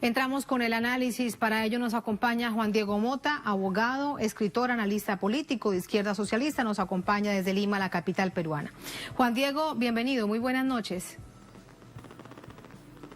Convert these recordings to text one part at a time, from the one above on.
Entramos con el análisis. Para ello nos acompaña Juan Diego Mota, abogado, escritor, analista político de Izquierda Socialista. Nos acompaña desde Lima, la capital peruana. Juan Diego, bienvenido. Muy buenas noches.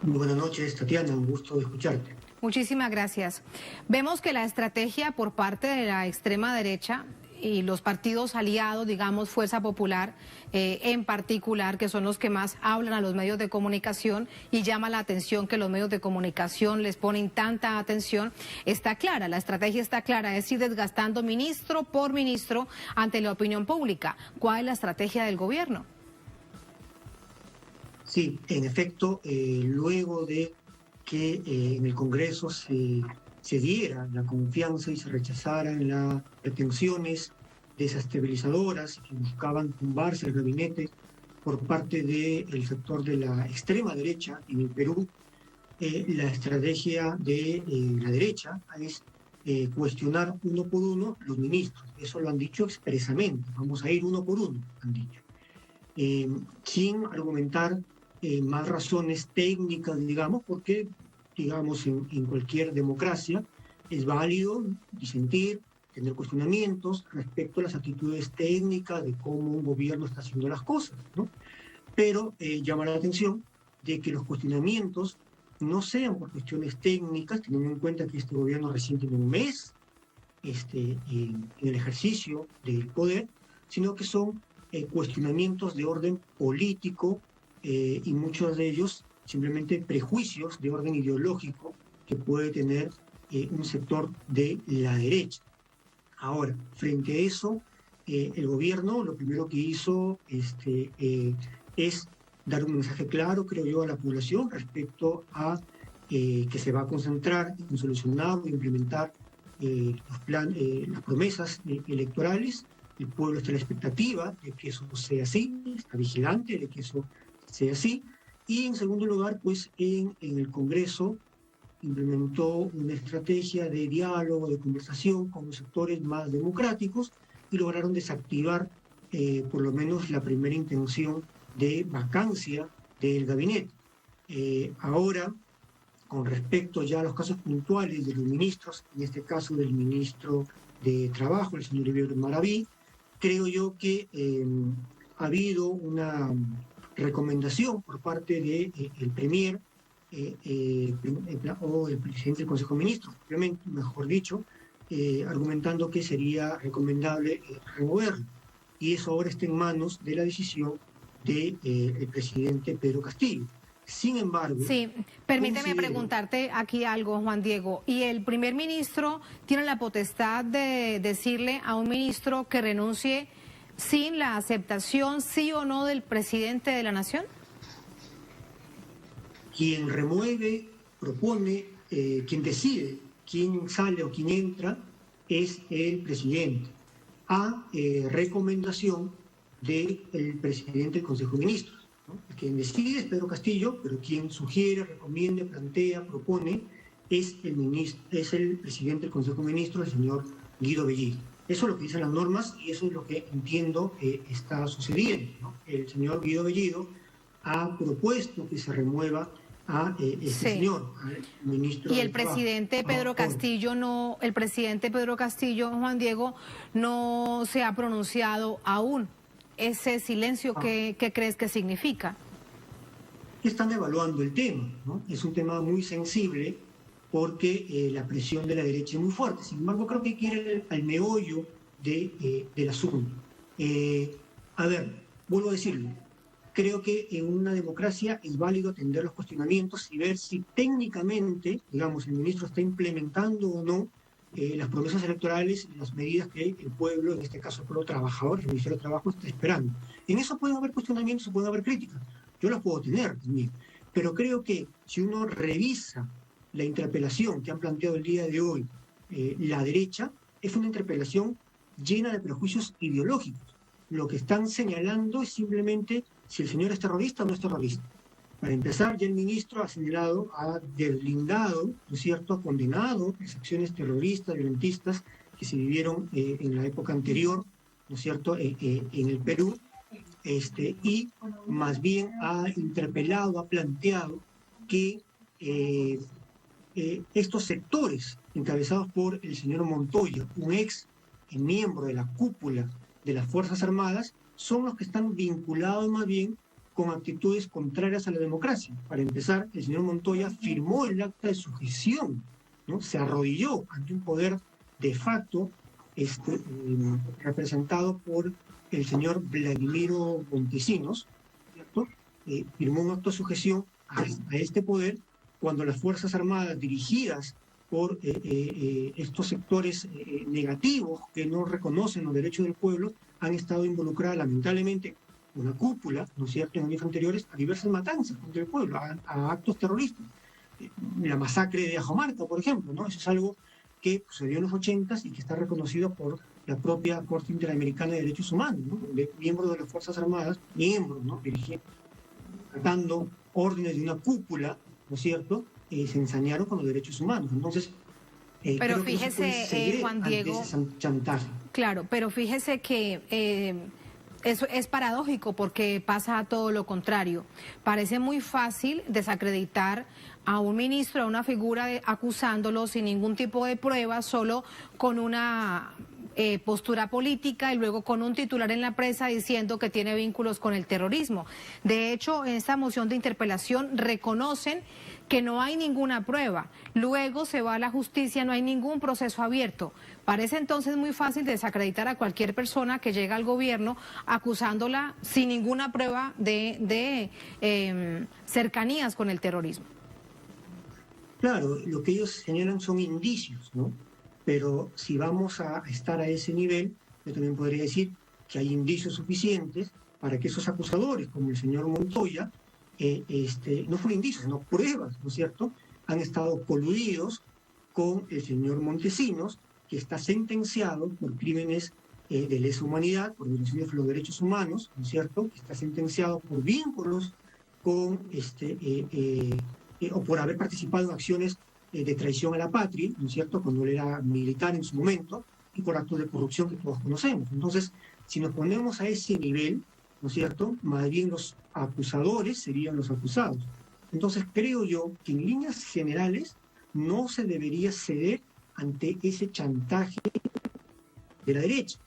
Muy buenas noches, Tatiana. Un gusto escucharte. Muchísimas gracias. Vemos que la estrategia por parte de la extrema derecha y los partidos aliados, digamos, Fuerza Popular en particular, que son los que más hablan a los medios de comunicación y llama la atención que los medios de comunicación les ponen tanta atención, está clara, la estrategia está clara, es ir desgastando ministro por ministro ante la opinión pública. ¿Cuál es la estrategia del gobierno? Sí, en efecto, luego de que en el Congreso se diera la confianza y se rechazaran las pretensiones desestabilizadoras que buscaban tumbarse el gabinete por parte del sector de la extrema derecha en el Perú, la estrategia de la derecha es cuestionar uno por uno los ministros. Eso lo han dicho expresamente, vamos a ir uno por uno, han dicho. Sin argumentar más razones técnicas, digamos, porque, digamos, en cualquier democracia es válido disentir, tener cuestionamientos respecto a las actitudes técnicas de cómo un gobierno está haciendo las cosas, ¿no? Pero llama la atención de que los cuestionamientos no sean por cuestiones técnicas, teniendo en cuenta que este gobierno recién tiene un mes en el ejercicio del poder, sino que son cuestionamientos de orden político y muchos de ellos simplemente prejuicios de orden ideológico que puede tener un sector de la derecha. Ahora, frente a eso, el gobierno lo primero que hizo es dar un mensaje claro, creo yo, a la población respecto a que se va a concentrar en solucionar o implementar las promesas electorales. El pueblo está en la expectativa de que eso sea así, está vigilante de que eso sea así. Y en segundo lugar, pues en el Congreso implementó una estrategia de diálogo, de conversación con los sectores más democráticos y lograron desactivar por lo menos la primera intención de vacancia del gabinete. Ahora, con respecto ya a los casos puntuales de los ministros, en este caso del ministro de Trabajo, el señor Ibero Maraví, creo yo que ha habido una recomendación por parte del Premier o el presidente del Consejo de Ministros, mejor dicho, argumentando que sería recomendable removerlo. Y eso ahora está en manos de la decisión del presidente Pedro Castillo. Sin embargo... Sí, permíteme preguntarte aquí algo, Juan Diego. ¿Y el primer ministro tiene la potestad de decirle a un ministro que renuncie sin la aceptación, sí o no, del presidente de la Nación? Quien remueve, propone, quien decide quién sale o quién entra es el presidente, a recomendación del presidente del Consejo de Ministros, ¿no? Quien decide es Pedro Castillo, pero quien sugiere, recomienda, plantea, propone es el presidente del Consejo de Ministros, el señor Guido Bellido. Eso es lo que dicen las normas y eso es lo que entiendo está sucediendo, ¿no? El señor Guido Bellido ha propuesto que se remueva a señor, al ministro. Y el presidente Pedro Castillo no, el presidente Pedro Castillo, Juan Diego, no se ha pronunciado aún. Ese silencio, ¿qué crees que significa? Están evaluando el tema, ¿no? Es un tema muy sensible porque la presión de la derecha es muy fuerte. Sin embargo, creo que hay que ir al meollo del asunto. A ver, vuelvo a decirlo. Creo que en una democracia es válido atender los cuestionamientos y ver si técnicamente, digamos, el ministro está implementando o no las promesas electorales y las medidas que el pueblo, en este caso el pueblo trabajador, el Ministerio de Trabajo, está esperando. En eso pueden haber cuestionamientos, pueden haber críticas. Yo las puedo tener también. Pero creo que si uno revisa la interpelación que han planteado el día de hoy la derecha, es una interpelación llena de prejuicios ideológicos. Lo que están señalando es simplemente si el señor es terrorista o no es terrorista. Para empezar, ya el ministro ha señalado, ha deslindado, ¿no es cierto?, ha condenado las acciones terroristas, violentistas que se vivieron en la época anterior, ¿no es cierto?, en el Perú, y más bien ha interpelado, ha planteado que estos sectores encabezados por el señor Montoya, un ex miembro de la cúpula de las Fuerzas Armadas, son los que están vinculados más bien con actitudes contrarias a la democracia. Para empezar, el señor Montoya firmó el acta de sujeción, ¿no? Se arrodilló ante un poder de facto representado por el señor Vladimiro Montesinos, ¿cierto? Firmó un acto de sujeción a este poder cuando las Fuerzas Armadas dirigidas por estos sectores negativos que no reconocen los derechos del pueblo han estado involucradas lamentablemente una cúpula, ¿no es cierto?, en años anteriores a diversas matanzas contra el pueblo, a actos terroristas. La masacre de Ajomarca, por ejemplo, ¿no? Eso es algo que sucedió en los 80s y que está reconocido por la propia Corte Interamericana de Derechos Humanos, ¿no? Donde miembros de las Fuerzas Armadas, ¿no?, dando órdenes de una cúpula, ¿no es cierto?, se ensañaron con los derechos humanos. Entonces, pero fíjese, Juan Diego, ese chantaje. Claro, pero fíjese que eso es paradójico porque pasa todo lo contrario. Parece muy fácil desacreditar a un ministro, a una figura acusándolo sin ningún tipo de prueba, solo con una postura política y luego con un titular en la prensa diciendo que tiene vínculos con el terrorismo. De hecho, en esta moción de interpelación reconocen que no hay ninguna prueba. Luego se va a la justicia, no hay ningún proceso abierto. Parece entonces muy fácil desacreditar a cualquier persona que llega al gobierno acusándola sin ninguna prueba de cercanías con el terrorismo. Claro, lo que ellos señalan son indicios, ¿no? Pero si vamos a estar a ese nivel, yo también podría decir que hay indicios suficientes para que esos acusadores, como el señor Montoya, no son indicios, sino pruebas, ¿no es cierto?, han estado coludidos con el señor Montesinos, que está sentenciado por crímenes de lesa humanidad, por violaciones de los derechos humanos, ¿no es cierto?, que está sentenciado por vínculos con, o por haber participado en acciones de traición a la patria, ¿no es cierto?, cuando él era militar en su momento, y por actos de corrupción que todos conocemos. Entonces, si nos ponemos a ese nivel, ¿no es cierto?, más bien los acusadores serían los acusados. Entonces, creo yo que en líneas generales no se debería ceder ante ese chantaje de la derecha,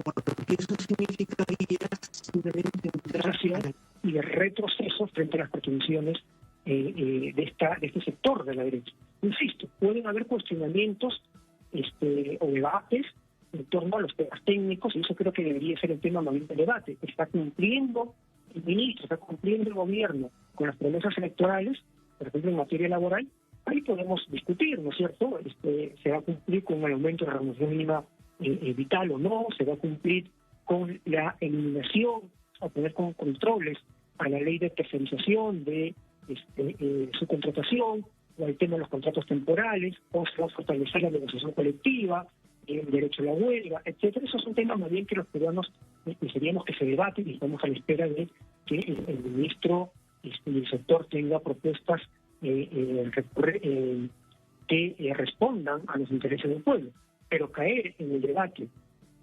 porque eso significaría simplemente entrar y de retroceso frente a las pretensiones de este sector de la derecha. Insisto, pueden haber cuestionamientos o debates en torno a los temas técnicos, y eso creo que debería ser el tema más bien del debate. ¿Está cumpliendo el ministro, está cumpliendo el gobierno con las promesas electorales, por ejemplo en materia laboral? Ahí podemos discutir, ¿no es cierto? ¿Se va a cumplir con el aumento de la remuneración mínima vital o no? ¿Se va a cumplir con la eliminación o poner con controles a la ley de tercerización de su contratación, o el tema de los contratos temporales, o se va a fortalecer la negociación colectiva, el derecho a la huelga, etcétera? Esos son temas más bien que los peruanos queríamos que se debaten, y estamos a la espera de que el ministro y el sector tenga propuestas que respondan a los intereses del pueblo. Pero caer en el debate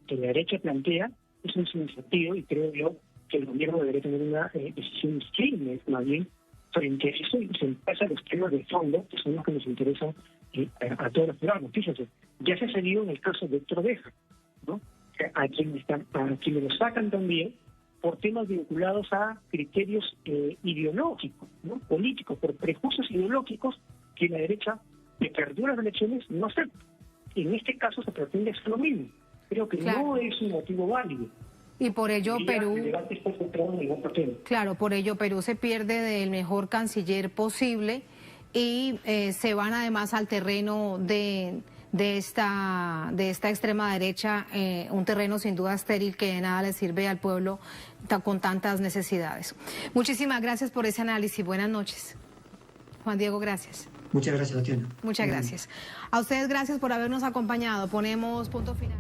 que la derecha plantea es un sinsentido, y creo yo que el gobierno debería tener una decisión firme más bien frente a eso, y se pasa a los temas de fondo, que son los que nos interesan a todos los peruanos. Fíjense, ya se ha salido en el caso de Héctor Béjar, ¿no?, a quienes lo sacan también por temas vinculados a criterios ideológicos, ¿no?, políticos, por prejuicios ideológicos que la derecha, que perdió las elecciones, no acepta. En este caso se pretende hacer lo mismo. Creo que no es un motivo válido. Y por ello Perú, claro, por ello Perú se pierde del mejor canciller posible y se van además al terreno de esta extrema derecha, un terreno sin duda estéril que de nada le sirve al pueblo con tantas necesidades. Muchísimas gracias por ese análisis. Buenas noches. Juan Diego, gracias. Muchas gracias, Tatiana. Muchas gracias. A ustedes gracias por habernos acompañado. Ponemos punto final.